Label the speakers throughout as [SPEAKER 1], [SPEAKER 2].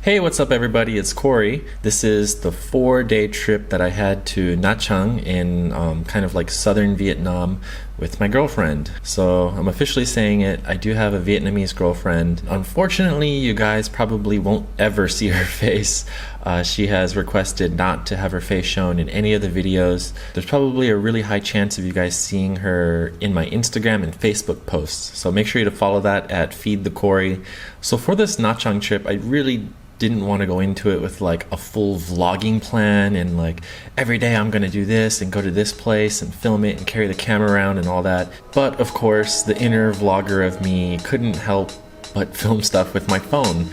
[SPEAKER 1] Hey, what's up everybody? It's Cory. This is the 4-day trip that I had to Nha Trang in kind of like southern Vietnam with my girlfriend. So I'm officially saying it, I do have a Vietnamese girlfriend. Unfortunately, you guys probably won't ever see her face. She has requested not to have her face shown in any of the videos. There's probably a really high chance of you guys seeing her in my Instagram and Facebook posts. So make sure to follow that at Feed the Cory. So for this Nha Trang trip, I really didn't want to go into it with like a full vlogging plan and like every day I'm gonna do this and go to this place and film it and carry the camera around and all that. But of course, the inner vlogger of me couldn't help but film stuff with my phone.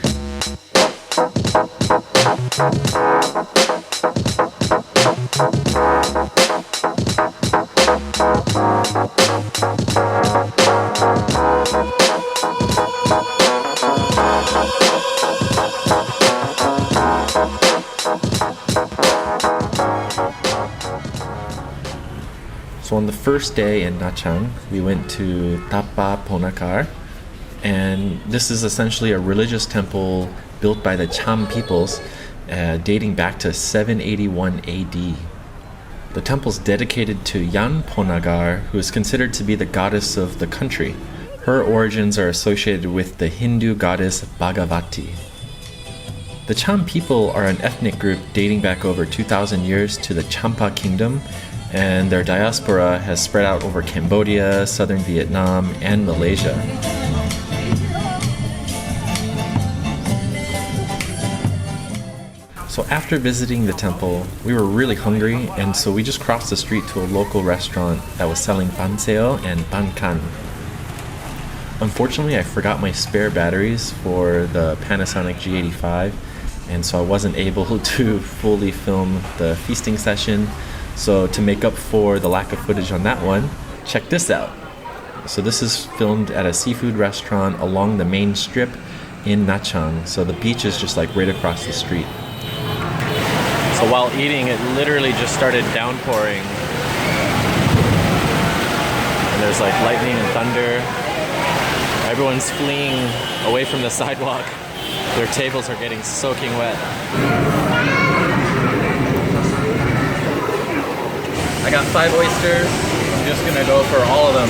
[SPEAKER 1] So on the first day in Nha Trang, we went to Thap Ba Ponagar, and this is essentially a religious temple built by the Cham peoples dating back to 781 AD. The temple is dedicated to Yan Ponagar, who is considered to be the goddess of the country. Her origins are associated with the Hindu goddess Bhagavati. The Cham people are an ethnic group dating back over 2,000 years to the Champa kingdom, and their diaspora has spread out over Cambodia, southern Vietnam, and Malaysia. So after visiting the temple, we were really hungry, and so we just crossed the street to a local restaurant that was selling panseo and pankan. Unfortunately, I forgot my spare batteries for the Panasonic G85, and so I wasn't able to fully film the feasting session. So to make up for the lack of footage on that one, check this out. So this is filmed at a seafood restaurant along the main strip in Nha Trang. So the beach is just like right across the street. So while eating, it literally just started downpouring. And there's like lightning and thunder. Everyone's fleeing away from the sidewalk. Their tables are getting soaking wet. I got 5 oysters. I'm just gonna go for all of them.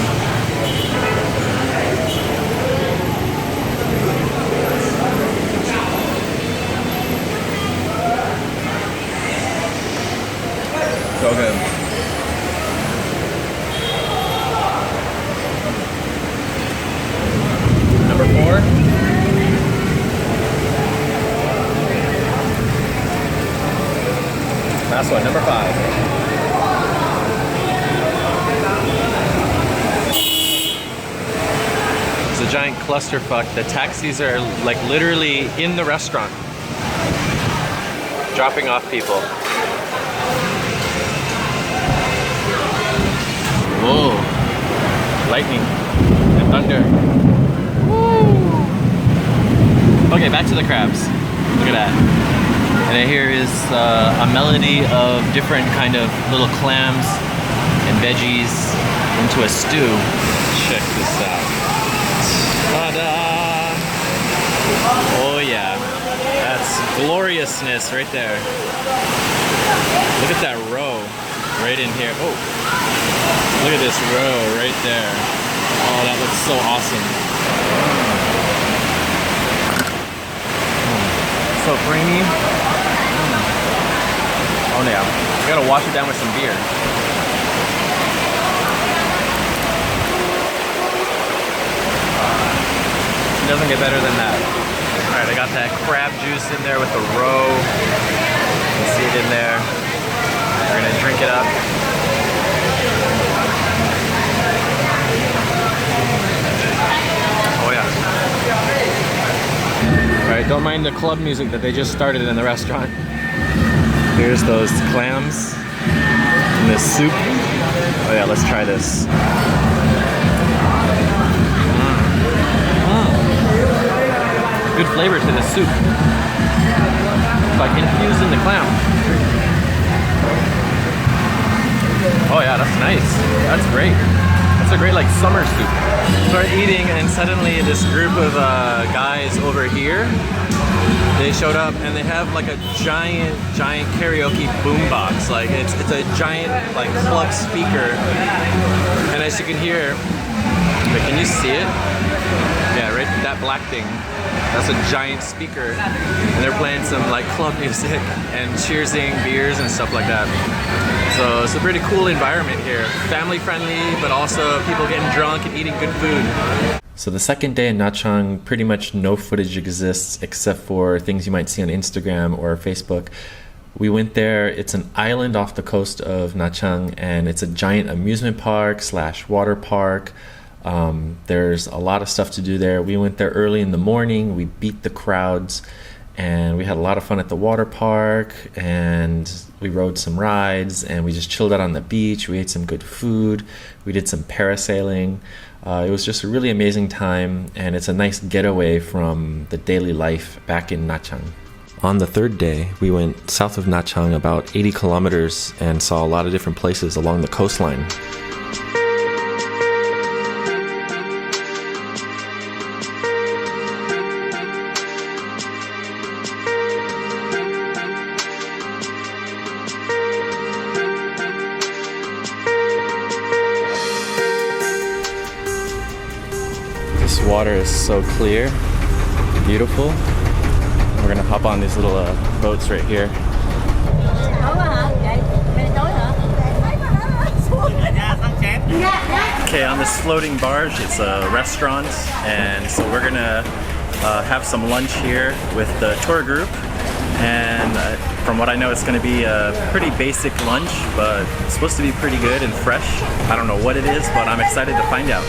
[SPEAKER 1] So good. Number 4. Last one, number 5. A giant clusterfuck. The taxis are like literally in the restaurant, dropping off people. Whoa! Lightning and thunder. Woo! Okay, back to the crabs. Look at that. And here is a melody of different kind of little clams and veggies into a stew. Check this out. Ta-da! Oh yeah, that's gloriousness right there. Look at that row right in here. Oh, look at this row right there. Oh, that looks so awesome. So creamy. Oh yeah, you gotta wash it down with some beer. Doesn't get better than that. All right, I got that crab juice in there with the roe. You can see it in there. We're gonna drink it up. Oh yeah. All right, don't mind the club music that they just started in the restaurant. Here's those clams and this soup. Oh yeah, let's try this. Good flavor to the soup. It's like infused in the clam. Oh yeah, that's nice. That's great. That's a great like summer soup. Start eating and suddenly this group of guys over here They showed up and they have like a giant karaoke boombox. Like it's a giant like club speaker. And as you can hear, wait, can you see it? Yeah, right, that black thing. That's a giant speaker. And they're playing some like club music and cheersing beers and stuff like that. So it's a pretty cool environment here. Family friendly, but also people getting drunk and eating good food. So the second day in Nha Trang, pretty much no footage exists except for things you might see on Instagram or Facebook. We went there. It's an island off the coast of Nha Trang, and it's a giant amusement park / water park. There's a lot of stuff to do there. We went there early in the morning. We beat the crowds, and we had a lot of fun at the water park, and we rode some rides, and we just chilled out on the beach. We ate some good food. We did some parasailing. It was just a really amazing time, and it's a nice getaway from the daily life back in Nha Trang. On the third day, we went south of Nha Trang about 80 kilometers and saw a lot of different places along the coastline. This water is so clear, beautiful. We're gonna hop on these little boats right here. Okay, on this floating barge, it's a restaurant, and so we're gonna have some lunch here with the tour group. And from what I know, it's gonna be a pretty basic lunch, but it's supposed to be pretty good and fresh. I don't know what it is, but I'm excited to find out.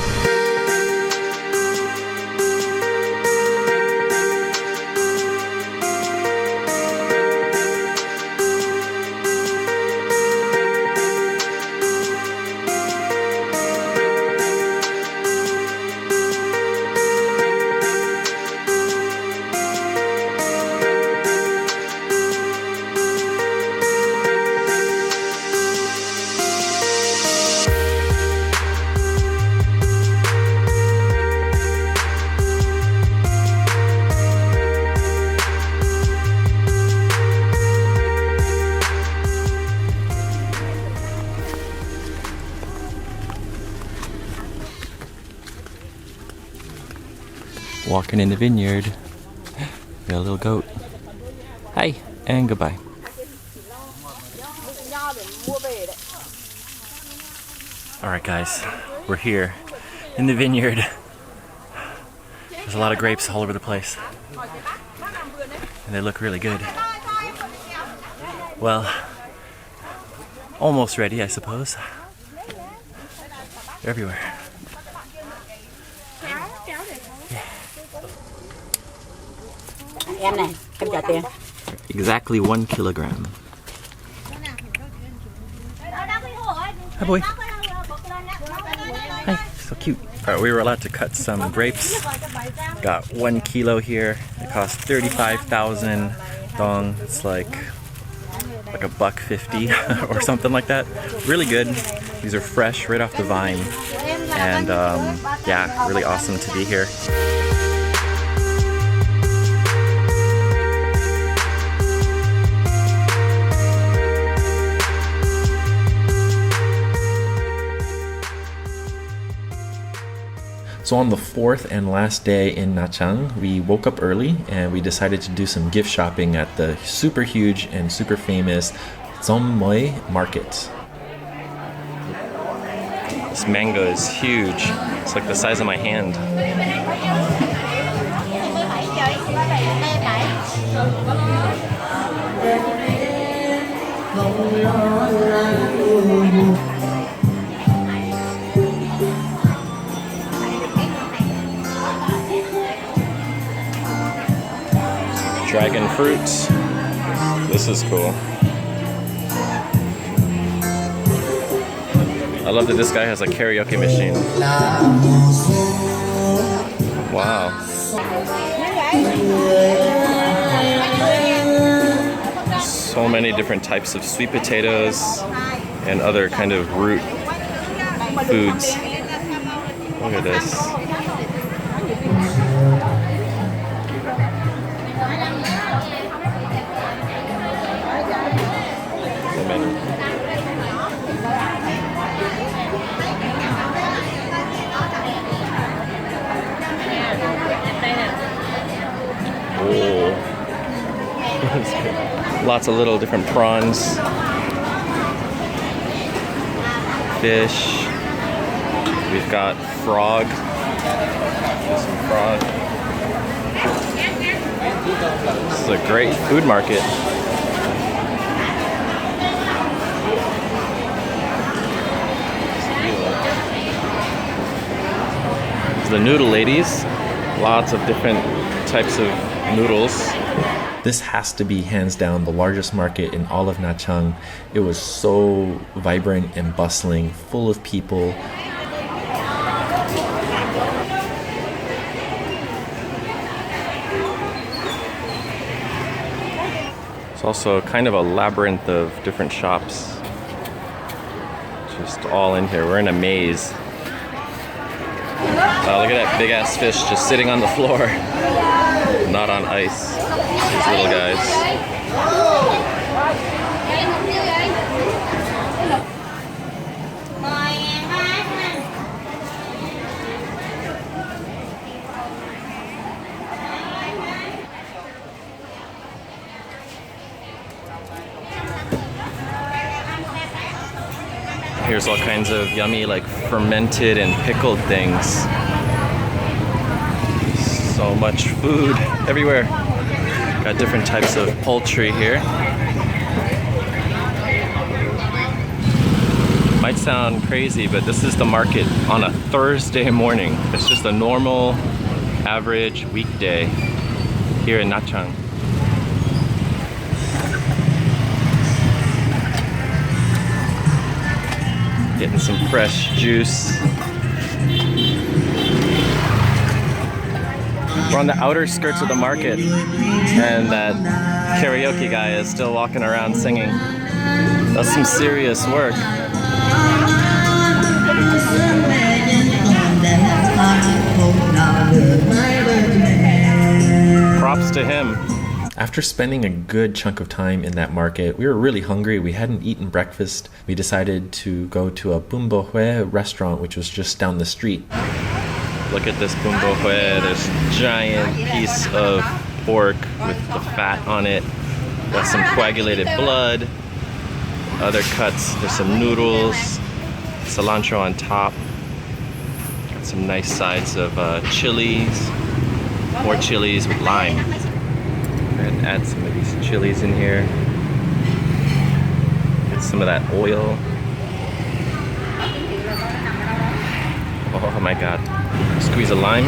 [SPEAKER 1] Walking in the vineyard. Got a little goat. Hi, and goodbye. Alright guys, we're here in the vineyard. There's a lot of grapes all over the place. And they look really good. Well, almost ready, I suppose. They're everywhere. Exactly 1 kilogram. Hi boy. Hi, so cute. Alright, we were allowed to cut some grapes. Got 1 kilo here. It cost 35,000 dong. It's like $1.50 or something like that. Really good. These are fresh right off the vine. And yeah, really awesome to be here. So on the fourth and last day in Nha Trang, we woke up early and we decided to do some gift shopping at the super huge and super famous Zom Moi market. This mango is huge. It's like the size of my hand. Dragon fruits. This is cool. I love that this guy has a karaoke machine. Wow. So many different types of sweet potatoes and other kind of root foods. Look at this.
[SPEAKER 2] Lots of little different prawns, fish. We've got frog. There's some frog. This is a great food market. The noodle ladies, lots of different types of noodles.
[SPEAKER 1] This has to be hands down the largest market in all of Nha Trang. It was so vibrant and bustling, full of people.
[SPEAKER 2] It's also kind of a labyrinth of different shops. Just all in here. We're in a maze. Look at that big ass fish just sitting on the floor, not on ice. These little guys. Here's all kinds of yummy, like fermented and pickled things. So much food everywhere. Got different types of poultry here. Might sound crazy, but this is the market on a Thursday morning. It's just a normal, average weekday here in Nha Trang. Getting some fresh juice. We're on the outer skirts of the market, and that karaoke guy is still walking around singing. That's some serious work. Props to him.
[SPEAKER 1] After spending a good chunk of time in that market, we were really hungry. We hadn't eaten breakfast. We decided to go to a Bún Bò Huế restaurant, which was just down the street.
[SPEAKER 2] Look at this Bún Bò Huế, this giant piece of pork with the fat on it. Got some coagulated blood, other cuts. There's some noodles, cilantro on top. Got some nice sides of chilies, more chilies with lime. And add some of these chilies in here. Get some of that oil. Oh my god. Squeeze a lime.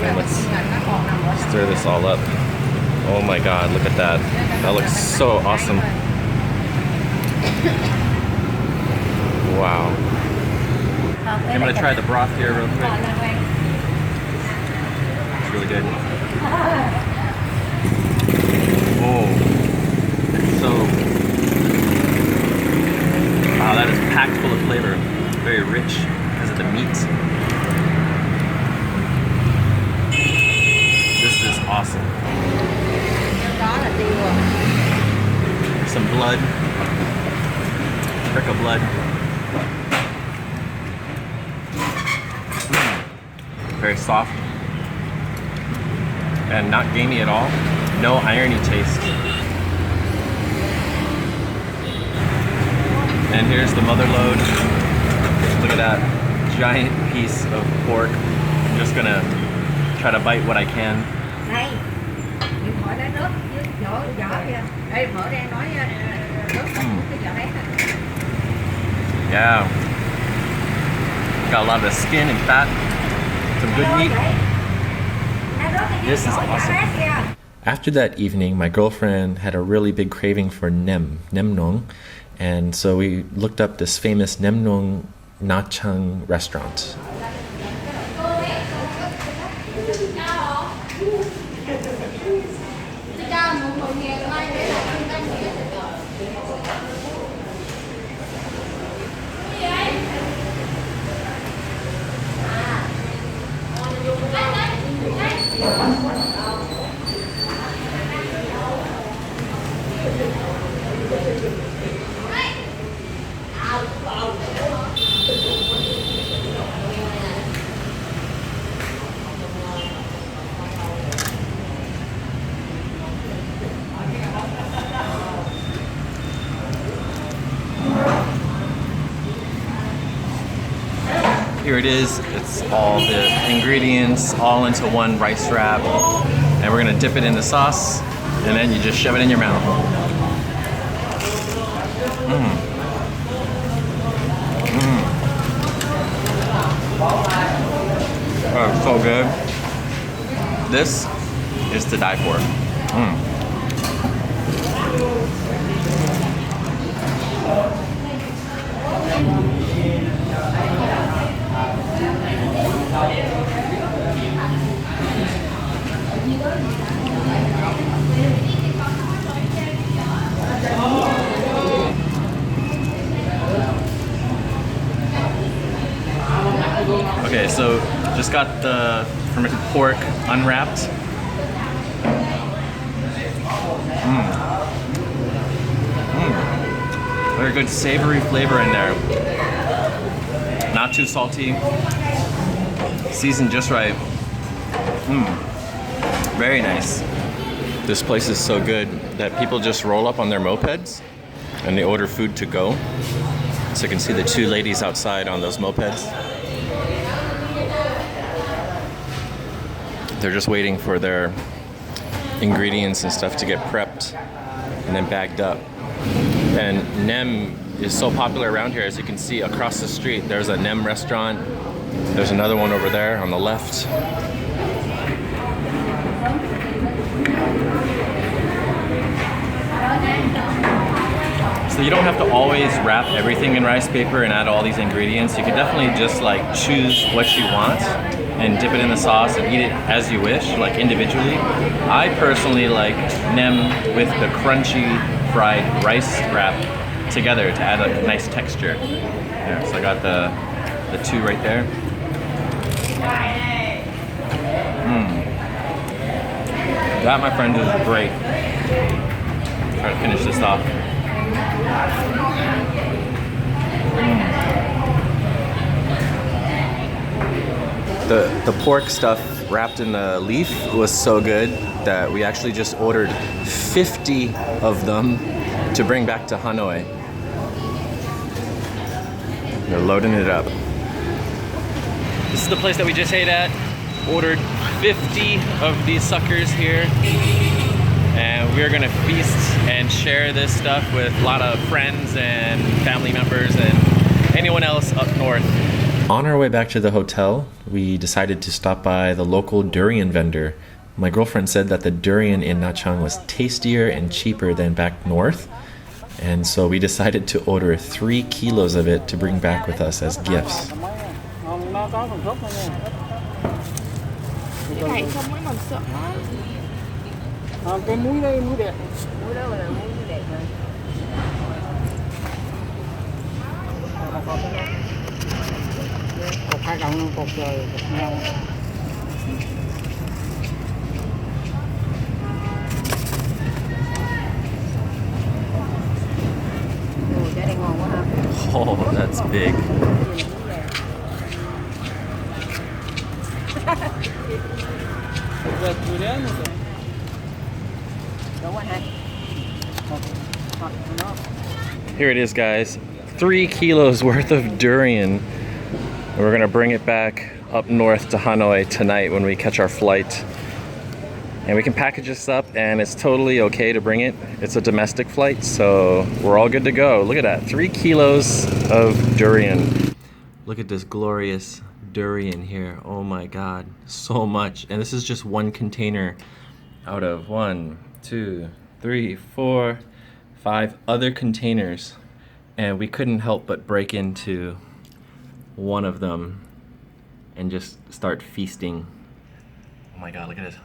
[SPEAKER 2] And let's stir this all up. Oh my god, look at that. That looks so awesome. Wow. I'm gonna try the broth here real quick. It's really good. Oh, so wow, that is packed full of flavor. Very rich because of the meat. This is awesome. Some blood, prick of blood. Very soft and not gamey at all. No irony taste. And here's the mother load. Look at that giant piece of pork. I'm just gonna try to bite what I can. Yeah. Got a lot of the skin and fat. Some good meat. This is awesome.
[SPEAKER 1] After that evening, my girlfriend had a really big craving for nem nong, and so we looked up this famous nem nong Nha Trang restaurant. here it is. It's all the ingredients all into one rice wrap. And we're gonna dip it in the sauce, and then you just shove it in your mouth. Oh, it's so good. This is to die for. Okay, so just got the fermented pork unwrapped. Very good savory flavor in there. Not too salty. Seasoned just right. Very nice. This place is so good that people just roll up on their mopeds and they order food to go. So you can see the two ladies outside on those mopeds. They're just waiting for their ingredients and stuff to get prepped and then bagged up. And Nem is so popular around here. As you can see across the street, there's a Nem restaurant. There's another one over there on the left. So you don't have to always wrap everything in rice paper and add all these ingredients. You can definitely just like choose what you want and dip it in the sauce and eat it as you wish, like individually. I personally like Nem with the crunchy fried rice wrap together to add a nice texture. Yeah, so I got the two right there. That, my friend, is great. Try to finish this off. The pork stuff wrapped in the leaf was so good that we actually just ordered 50 of them to bring back to Hanoi. They're loading it up. This is the place that we just ate at. Ordered 50 of these suckers here. And we're gonna feast and share this stuff with a lot of friends and family members and anyone else up north. On our way back to the hotel, we decided to stop by the local durian vendor. My girlfriend said that the durian in Nha Trang was tastier and cheaper than back north. And so we decided to order 3 kilos of it to bring back with us as gifts.
[SPEAKER 3] Cái này không có mầm sợi á. Cái muối đây, muối đẹp. Muối đó là muối đẹp rồi. Cột hai cọng cột rồi cột nhau. Ồ, cái này ngon quá ha.
[SPEAKER 1] Oh, that's big. Here it is, guys. 3 kilos worth of durian. And we're gonna bring it back up north to Hanoi tonight when we catch our flight. And we can package this up and it's totally okay to bring it. It's a domestic flight, so we're all good to go. Look at that, 3 kilos of durian. Look at this glorious durian here. Oh my God, so much. And this is just one container out of 1, 2, 3, 4, 5 other containers. And we couldn't help but break into one of them and just start feasting. Oh my God, look at this.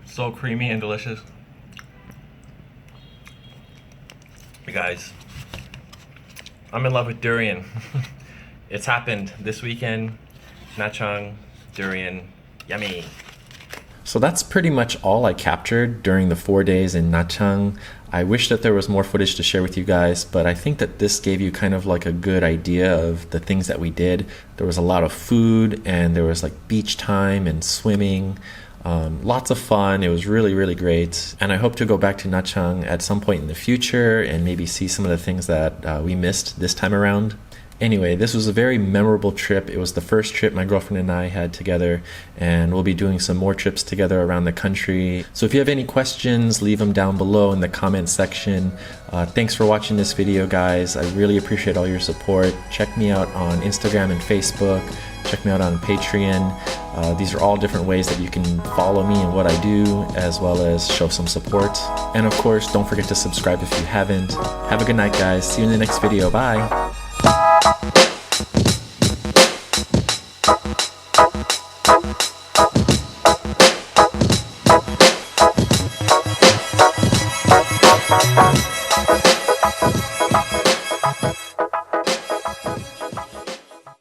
[SPEAKER 1] So creamy and delicious. You guys, I'm in love with durian. It's happened this weekend. Nha Trang, durian, yummy. So that's pretty much all I captured during the 4 days in Nha Trang. I wish that there was more footage to share with you guys, but I think that this gave you kind of like a good idea of the things that we did. There was a lot of food and there was like beach time and swimming. Lots of fun. It was really, really great. And I hope to go back to Nha Trang at some point in the future and maybe see some of the things that we missed this time around. Anyway, this was a very memorable trip. It was the first trip my girlfriend and I had together, and we'll be doing some more trips together around the country. So if you have any questions, leave them down below in the comment section. Thanks for watching this video, guys. I really appreciate all your support. Check me out on Instagram and Facebook. Check me out on Patreon. These are all different ways that you can follow me and what I do, as well as show some support. And of course, don't forget to subscribe if you haven't. Have a good night, guys. See you in the next video. Bye.